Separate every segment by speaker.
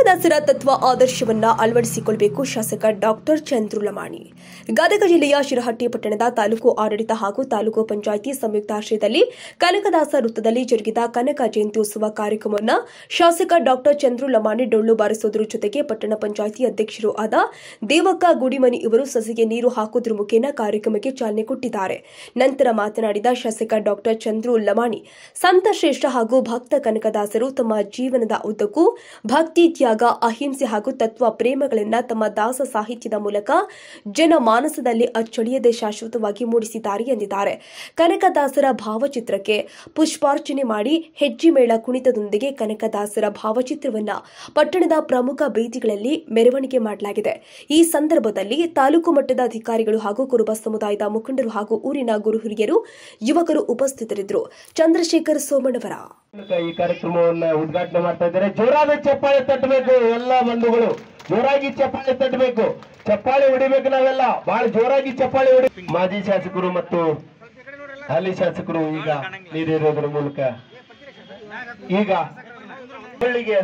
Speaker 1: ಕನಕದಾಸರ ತತ್ವ ಆದರ್ಶವನ್ನ ಅಳವಡಿಸಿಕೊಳ್ಳಬೇಕು. ಶಾಸಕ ಡಾಕ್ಟರ್ ಚಂದ್ರು ಲಮಾಣಿ. ಗದಗ ಜಿಲ್ಲೆಯ ಶಿರಹಟ್ಟಿ ಪಟ್ಟಣದ ತಾಲೂಕು ಆಡಳಿತ ಹಾಗೂ ತಾಲೂಕು ಪಂಚಾಯಿತಿ ಸಂಯುಕ್ತಾಶ್ರಯದಲ್ಲಿ ಕನಕದಾಸ ವೃತ್ತದಲ್ಲಿ ಜರುಗಿದ ಕನಕ ಜಯಂತ್ಯೋತ್ಸವ ಕಾರ್ಯಕ್ರಮವನ್ನು ಶಾಸಕ ಡಾಕ್ಟರ್ ಚಂದ್ರು ಲಮಾಣಿ ಡೊಳ್ಳು ಬಾರಿಸುವುದರ ಜೊತೆಗೆ ಪಟ್ಟಣ ಪಂಚಾಯಿತಿ ಅಧ್ಯಕ್ಷರೂ ಆದ ದೇವಕ್ಕ ಗುಡಿಮನಿ ಇವರು ಸಸಿಗೆ ನೀರು ಹಾಕುವುದರ ಮುಖೇನ ಕಾರ್ಯಕ್ರಮಕ್ಕೆ ಚಾಲನೆ ಕೊಟ್ಟಿದ್ದಾರೆ. ನಂತರ ಮಾತನಾಡಿದ ಶಾಸಕ ಡಾಕ್ಟರ್ ಚಂದ್ರು ಲಮಾಣಿ, ಸಂತ ಶ್ರೇಷ್ಠ ಹಾಗೂ ಭಕ್ತ ಕನಕದಾಸರು ತಮ್ಮ ಜೀವನದ ಉದ್ದಕ್ಕೂ ಭಕ್ತಿ, ತ್ಯಾಗ, ಅಹಿಂಸೆ ಹಾಗೂ ತತ್ವ ಪ್ರೇಮಗಳನ್ನ ತಮ್ಮ ದಾಸ ಸಾಹಿತ್ಯದ ಮೂಲಕ ಜನಮಾನಸದಲ್ಲಿ ಅಚ್ಚಳಿಯದೆ ಶಾಶ್ವತವಾಗಿ ಮೂಡಿಸಿದ್ದಾರೆ ಎಂದಿದ್ದಾರೆ. ಕನಕದಾಸರ ಭಾವಚಿತ್ರಕ್ಕೆ ಪುಷ್ಪಾರ್ಚನೆ ಮಾಡಿ ಹೆಜ್ಜೆ ಮೇಳ ಕುಣಿತದೊಂದಿಗೆ ಕನಕದಾಸರ ಭಾವಚಿತ್ರವನ್ನ ಪಟ್ಟಣದ ಪ್ರಮುಖ ಬೀದಿಗಳಲ್ಲಿ ಮೆರವಣಿಗೆ ಮಾಡಲಾಗಿದೆ. ಈ ಸಂದರ್ಭದಲ್ಲಿ ತಾಲೂಕು ಮಟ್ಟದ ಅಧಿಕಾರಿಗಳು ಹಾಗೂ ಕುರುಬ ಸಮುದಾಯದ ಮುಖಂಡರು ಹಾಗೂ ಊರಿನ ಗುರು ಹಿರಿಯರು, ಯುವಕರು ಉಪಸ್ಥಿತರಿದ್ದರು. ಚಂದ್ರಶೇಖರ್ ಸೋಮಣ್ಣವರ
Speaker 2: ಈ ಕಾರ್ಯಕ್ರಮವನ್ನು ಉದ್ಘಾಟನೆ ಮಾಡ್ತಾ ಇದ್ದಾರೆ. ಜೋರಾದ ಚಪ್ಪಾಳೆ ತಟ್ಟಬೇಕು. ಎಲ್ಲ ಬಂಧುಗಳು ಜೋರಾಗಿ ಚಪ್ಪಾಳೆ ತಟ್ಟಬೇಕು. ಚಪ್ಪಾಳೆ ಹೊಡಿಬೇಕು. ನಾವೆಲ್ಲ ಬಹಳ ಜೋರಾಗಿ ಚಪ್ಪಾಳೆ ಹೊಡಿ. ಮಾಜಿ ಶಾಸಕರು ಮತ್ತು ಹಾಲಿ ಶಾಸಕರು ಈಗ ನೀಡಿರೋದ್ರ ಮೂಲಕ ಈಗ ಹಳ್ಳಿಗೆ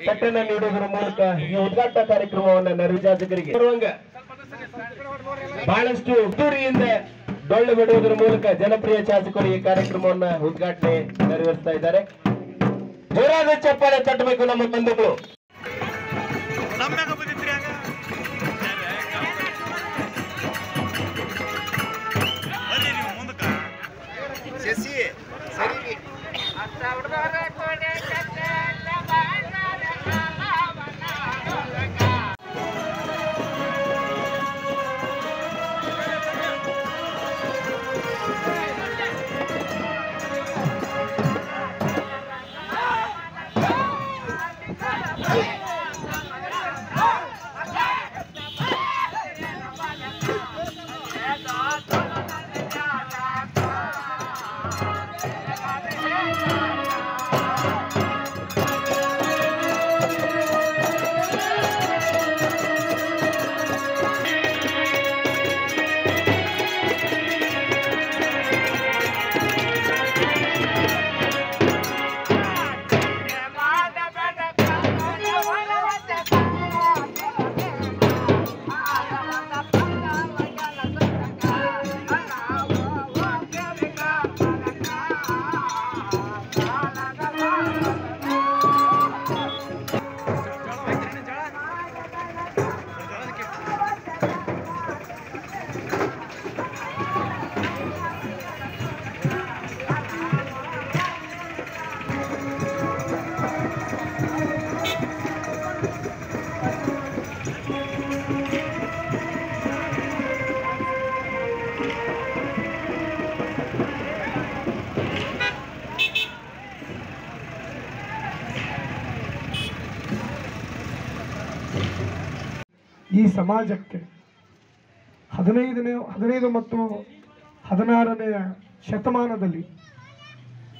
Speaker 2: ಕಟ್ಟೆನ ನೀಡೋದ್ರ ಮೂಲಕ ಈ ಉದ್ಘಾಟನಾ ಕಾರ್ಯಕ್ರಮವನ್ನು ನೆರವು ಶಾಸಕರಿಗೆ ಬಹಳಷ್ಟು ದೂರಿಯಿಂದ ಡೊಳ್ಳು ಬಿಡುವುದರ ಮೂಲಕ ಜನಪ್ರಿಯ ಶಾಸಕರು ಈ ಕಾರ್ಯಕ್ರಮವನ್ನು ಉದ್ಘಾಟನೆ ನೆರವೇರಿಸ್ತಾ ಇದ್ದಾರೆ. ಜೋರಾದ ಚಪ್ಪಾಳೆ ತಟ್ಟಬೇಕು ನಮ್ಮ ಬಂಧುಗಳು.
Speaker 3: ಈ ಸಮಾಜಕ್ಕೆ 15 ಮತ್ತು 16ನೇ ಶತಮಾನದಲ್ಲಿ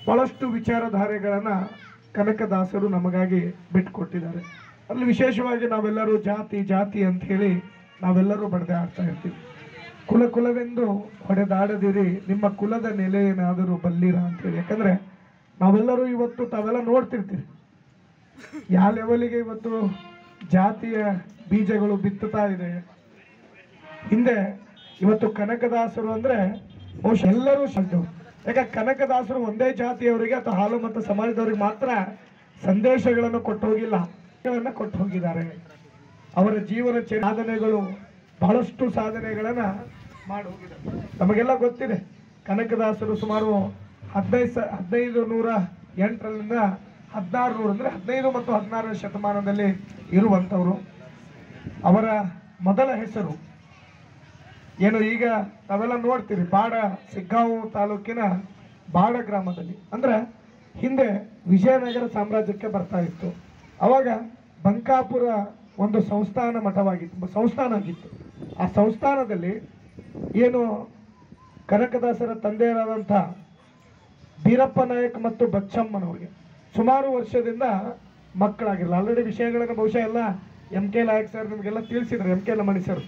Speaker 3: ಬಹಳಷ್ಟು ವಿಚಾರಧಾರೆಗಳನ್ನು ಕನಕದಾಸರು ನಮಗಾಗಿ ಬಿಟ್ಟುಕೊಟ್ಟಿದ್ದಾರೆ. ಅಲ್ಲಿ ವಿಶೇಷವಾಗಿ ನಾವೆಲ್ಲರೂ ಜಾತಿ ಜಾತಿ ಅಂತ ಹೇಳಿ ನಾವೆಲ್ಲರೂ ಬಡದೆ ಆಡ್ತಾ ಇರ್ತೀವಿ. ಕುಲವೆಂದು ಹೊಡೆದಾಡದಿರಿ, ನಿಮ್ಮ ಕುಲದ ನೆಲೆ ಏನಾದರೂ ಬಲ್ಲಿರ ಅಂತೇಳಿ. ಯಾಕಂದರೆ ನಾವೆಲ್ಲರೂ ಇವತ್ತು ತಾವೆಲ್ಲ ನೋಡ್ತಿರ್ತೀವಿ ಯಾವ ಲೆವೆಲಿಗೆ ಇವತ್ತು ಜಾತಿಯ ಬೀಜಗಳು ಬಿತ್ತುತ್ತಾ ಇದೆ. ಹಿಂದೆ ಇವತ್ತು ಕನಕದಾಸರು ಅಂದರೆ ಬಹುಶಃ ಎಲ್ಲರೂ ಸಾಧ್ಯ. ಯಾಕೆ ಕನಕದಾಸರು ಒಂದೇ ಜಾತಿಯವರಿಗೆ ಅಥವಾ ಹಾಲು ಮತ್ತು ಸಮಾಜದವರಿಗೆ ಮಾತ್ರ ಸಂದೇಶಗಳನ್ನು ಕೊಟ್ಟು ಹೋಗಿಲ್ಲ, ಕೊಟ್ಟು ಹೋಗಿದ್ದಾರೆ. ಅವರ ಜೀವನ ಸಾಧನೆಗಳು ಬಹಳಷ್ಟು ಸಾಧನೆಗಳನ್ನು ಮಾಡಿ ಹೋಗಿದ್ದಾರೆ. ನಮಗೆಲ್ಲ ಗೊತ್ತಿದೆ ಕನಕದಾಸರು ಸುಮಾರು 1508ರಿಂದ 1600 ಅಂದರೆ 15 ಮತ್ತು 16ನೇ ಶತಮಾನದಲ್ಲಿ ಇರುವಂಥವರು. ಅವರ ಮೊದಲ ಹೆಸರು ಏನು ಈಗ ನಾವೆಲ್ಲ ನೋಡ್ತೀವಿ, ಬಾಡ, ಸಿಗ್ಗಾಂವ್ ತಾಲೂಕಿನ ಬಾಡ ಗ್ರಾಮದಲ್ಲಿ. ಅಂದರೆ ಹಿಂದೆ ವಿಜಯನಗರ ಸಾಮ್ರಾಜ್ಯಕ್ಕೆ ಬರ್ತಾ ಇತ್ತು. ಅವಾಗ ಬಂಕಾಪುರ ಒಂದು ಸಂಸ್ಥಾನ ಮಠವಾಗಿತ್ತು, ಸಂಸ್ಥಾನ ಆಗಿತ್ತು. ಆ ಸಂಸ್ಥಾನದಲ್ಲಿ ಏನು ಕನಕದಾಸರ ತಂದೆಯರಾದಂಥ ಬೀರಪ್ಪ ನಾಯಕ್ ಮತ್ತು ಬಚ್ಚಮ್ಮನವರಿಗೆ ಸುಮಾರು ವರ್ಷದಿಂದ ಮಕ್ಕಳಾಗಿರಲ್ಲ. ಆಲ್ರೆಡಿ ವಿಷಯಗಳನ್ನು ಬಹುಶಃ ಎಲ್ಲ MK ನಾಯಕ್ ಸರ್ ನಿಮಗೆಲ್ಲ ತಿಳಿಸಿದ್ರು, MK ಲಮಾಣಿ ಸರ್.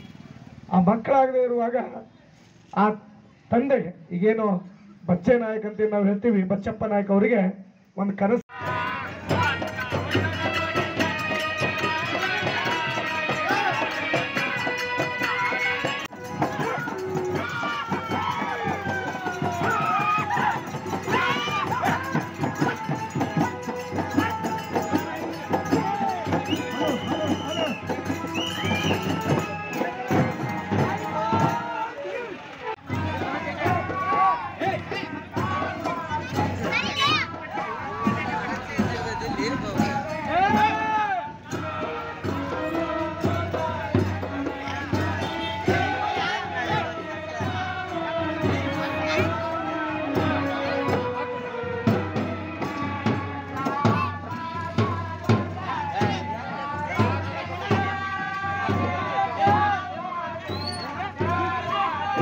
Speaker 3: ಆ ಮಕ್ಕಳಾಗದೇ ಇರುವಾಗ ಆ ತಂದೆಗೆ ಈಗೇನು ಬಚ್ಚೆ ನಾಯಕ್ ಅಂತ ನಾವು ಹೇಳ್ತೀವಿ, ಬಚ್ಚಪ್ಪ ನಾಯಕ್ ಅವರಿಗೆ ಒಂದು ಕನಸು